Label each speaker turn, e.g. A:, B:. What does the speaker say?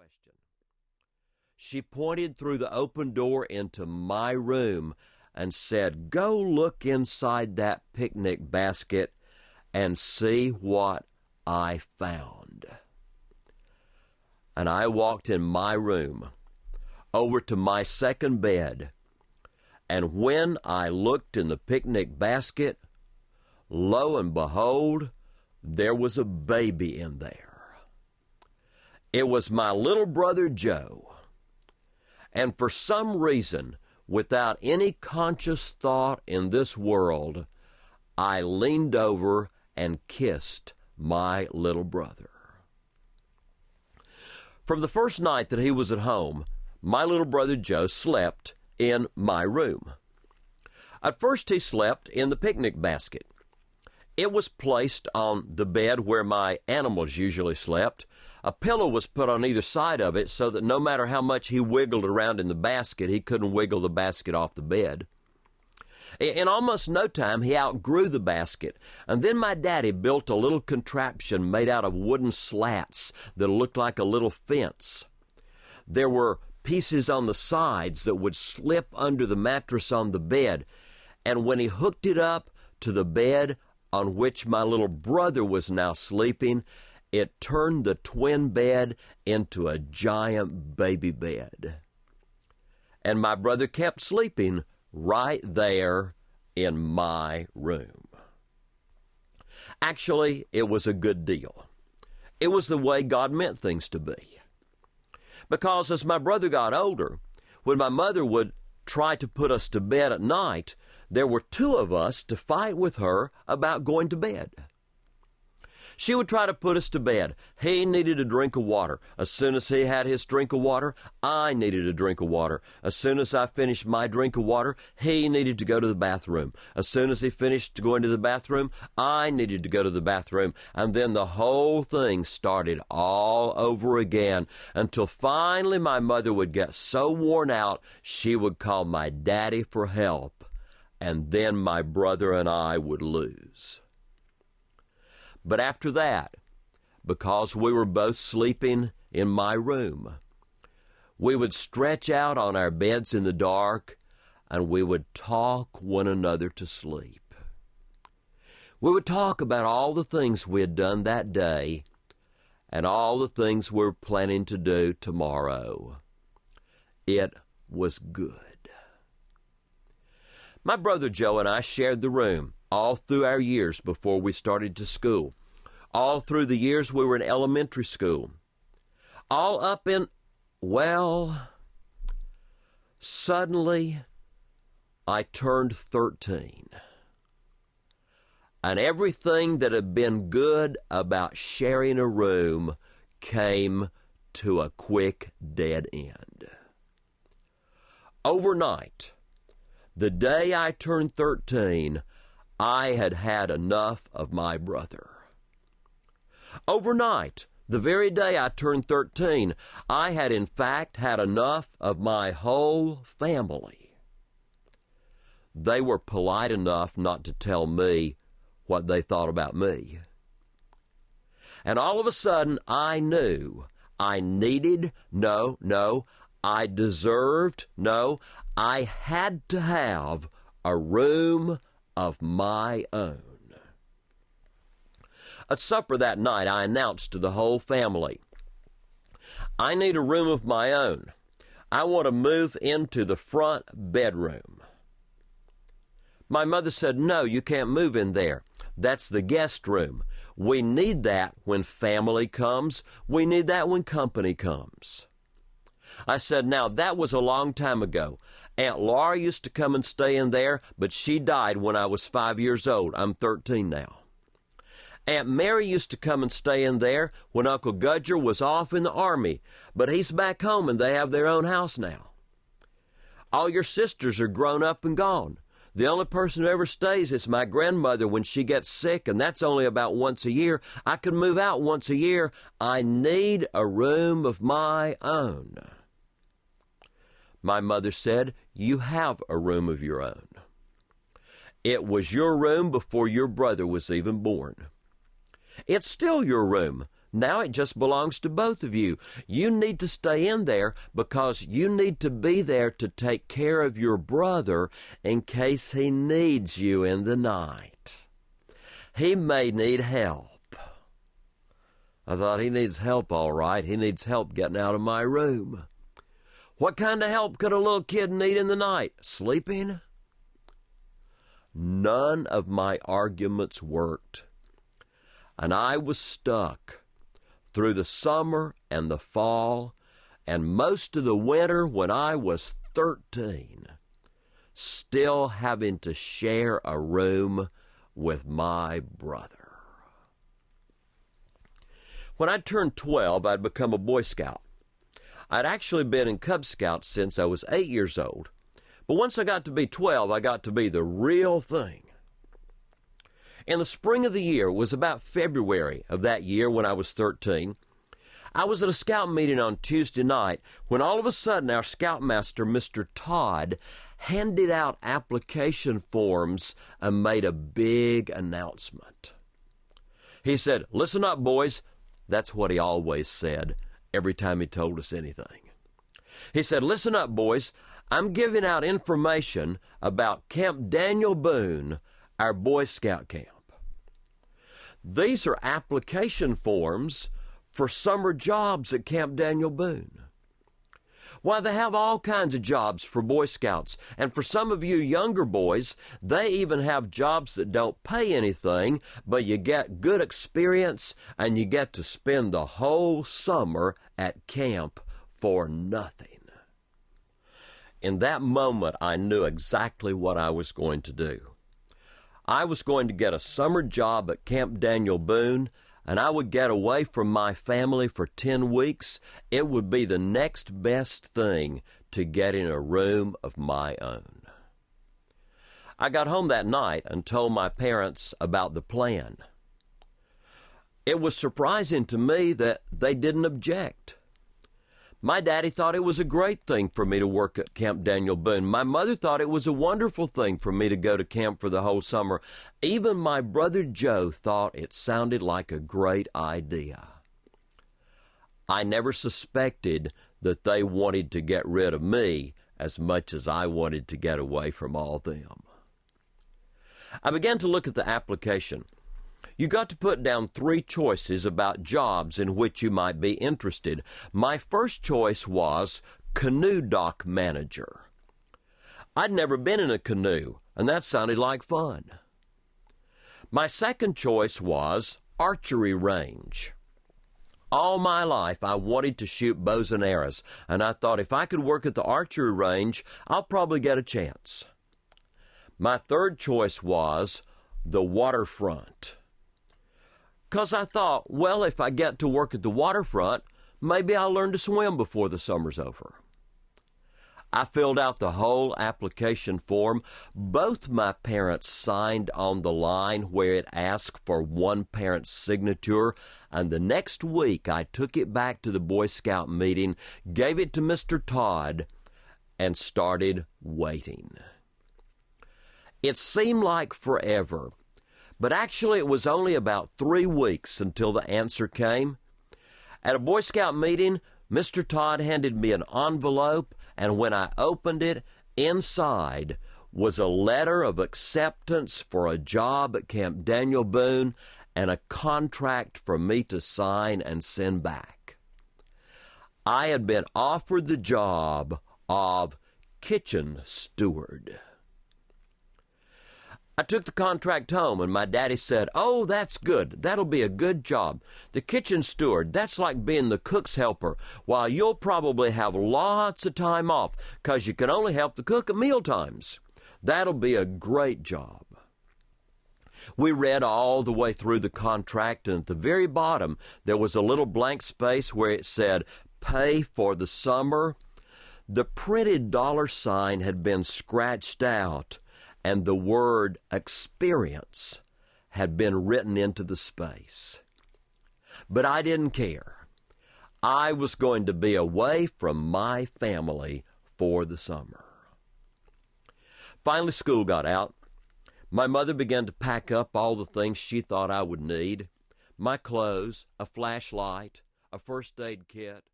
A: question. She pointed through the open door into my room and said, "Go look inside that picnic basket and see what I found." And I walked in my room over to my second bed, and when I looked in the picnic basket, lo and behold, there was a baby in there. It was my little brother Joe. And for some reason, without any conscious thought in this world, I leaned over and kissed my little brother. From the first night that he was at home, my little brother Joe slept in my room. At first he slept in the picnic basket. It was placed on the bed where my animals usually slept. A pillow was put on either side of it so that no matter how much he wiggled around in the basket, he couldn't wiggle the basket off the bed. In almost no time, he outgrew the basket, and then my daddy built a little contraption made out of wooden slats that looked like a little fence. There were pieces on the sides that would slip under the mattress on the bed, and when he hooked it up to the bed on which my little brother was now sleeping, it turned the twin bed into a giant baby bed. And my brother kept sleeping right there in my room. Actually, it was a good deal. It was the way God meant things to be. Because as my brother got older, when my mother would try to put us to bed at night, there were two of us to fight with her about going to bed. She would try to put us to bed. He needed a drink of water. As soon as he had his drink of water, I needed a drink of water. As soon as I finished my drink of water, he needed to go to the bathroom. As soon as he finished going to the bathroom, I needed to go to the bathroom. And then the whole thing started all over again until finally my mother would get so worn out, she would call my daddy for help. And then my brother and I would lose. But after that, because we were both sleeping in my room, we would stretch out on our beds in the dark and we would talk one another to sleep. We would talk about all the things we had done that day and all the things we're planning to do tomorrow. It was good. My brother Joe and I shared the room all through our years before we started to school, all through the years we were in elementary school, all up in, suddenly I turned 13. And everything that had been good about sharing a room came to a quick dead end. Overnight, the day I turned 13, I had had enough of my brother. Overnight, the very day I turned 13, I had in fact had enough of my whole family. They were polite enough not to tell me what they thought about me. And all of a sudden, I knew I needed, I deserved, I had to have a room of my own. At supper that night, I announced to the whole family, I need a room of my own. I want to move into the front bedroom. My mother said, no, you can't move in there. That's the guest room. We need that when family comes. We need that when company comes. I said, now, that was a long time ago. Aunt Laura used to come and stay in there, but she died when I was 5 years old. I'm 13 now. Aunt Mary used to come and stay in there when Uncle Gudger was off in the army, but he's back home and they have their own house now. All your sisters are grown up and gone. The only person who ever stays is my grandmother when she gets sick, and that's only about once a year. I can move out once a year. I need a room of my own. My mother said, you have a room of your own. It was your room before your brother was even born. It's still your room, Now it just belongs to both of you. You need to stay in there because you need to be there to take care of your brother in case he needs you in the night. He may need help. I thought, he needs help, all right. He needs help getting out of my room. What kind of help could a little kid need in the night? Sleeping? None of my arguments worked, and I was stuck through the summer and the fall and most of the winter when I was 13, still having to share a room with my brother. When I turned 12, I'd become a Boy Scout. I'd actually been in Cub Scouts since I was 8 years old. But once I got to be 12, I got to be the real thing. In the spring of the year, it was about February of that year when I was 13, I was at a scout meeting on Tuesday night when all of a sudden our scoutmaster, Mr. Todd, handed out application forms and made a big announcement. He said, "Listen up, boys." That's what he always said every time he told us anything. He said, "Listen up, boys. I'm giving out information about Camp Daniel Boone, our Boy Scout camp. These are application forms for summer jobs at Camp Daniel Boone. Why, they have all kinds of jobs for Boy Scouts, and for some of you younger boys, they even have jobs that don't pay anything, but you get good experience and you get to spend the whole summer at camp for nothing." In that moment, I knew exactly what I was going to do. I was going to get a summer job at Camp Daniel Boone, and I would get away from my family for 10 weeks. It would be the next best thing to getting a room of my own. I got home that night and told my parents about the plan. It was surprising to me that they didn't object. My daddy thought it was a great thing for me to work at Camp Daniel Boone. My mother thought it was a wonderful thing for me to go to camp for the whole summer. Even my brother Joe thought it sounded like a great idea. I never suspected that they wanted to get rid of me as much as I wanted to get away from all them. I began to look at the application. You got to put down 3 choices about jobs in which you might be interested. My first choice was canoe dock manager. I'd never been in a canoe, and that sounded like fun. My second choice was archery range. All my life, I wanted to shoot bows and arrows, and I thought if I could work at the archery range, I'll probably get a chance. My third choice was the waterfront. Because I thought, well, if I get to work at the waterfront, maybe I'll learn to swim before the summer's over. I filled out the whole application form. Both my parents signed on the line where it asked for one parent's signature, and the next week I took it back to the Boy Scout meeting, gave it to Mr. Todd, and started waiting. It seemed like forever. But actually, it was only about 3 weeks until the answer came. At a Boy Scout meeting, Mr. Todd handed me an envelope, and when I opened it, inside was a letter of acceptance for a job at Camp Daniel Boone and a contract for me to sign and send back. I had been offered the job of kitchen steward. I took the contract home, and my daddy said, "Oh, that's good. That'll be a good job. The kitchen steward, that's like being the cook's helper, while you'll probably have lots of time off because you can only help the cook at meal times. That'll be a great job." We read all the way through the contract, and at the very bottom, there was a little blank space where it said, "Pay for the summer." The printed $sign had been scratched out, and the word experience had been written into the space. But I didn't care. I was going to be away from my family for the summer. Finally, school got out. My mother began to pack up all the things she thought I would need. my clothes, a flashlight, a first aid kit,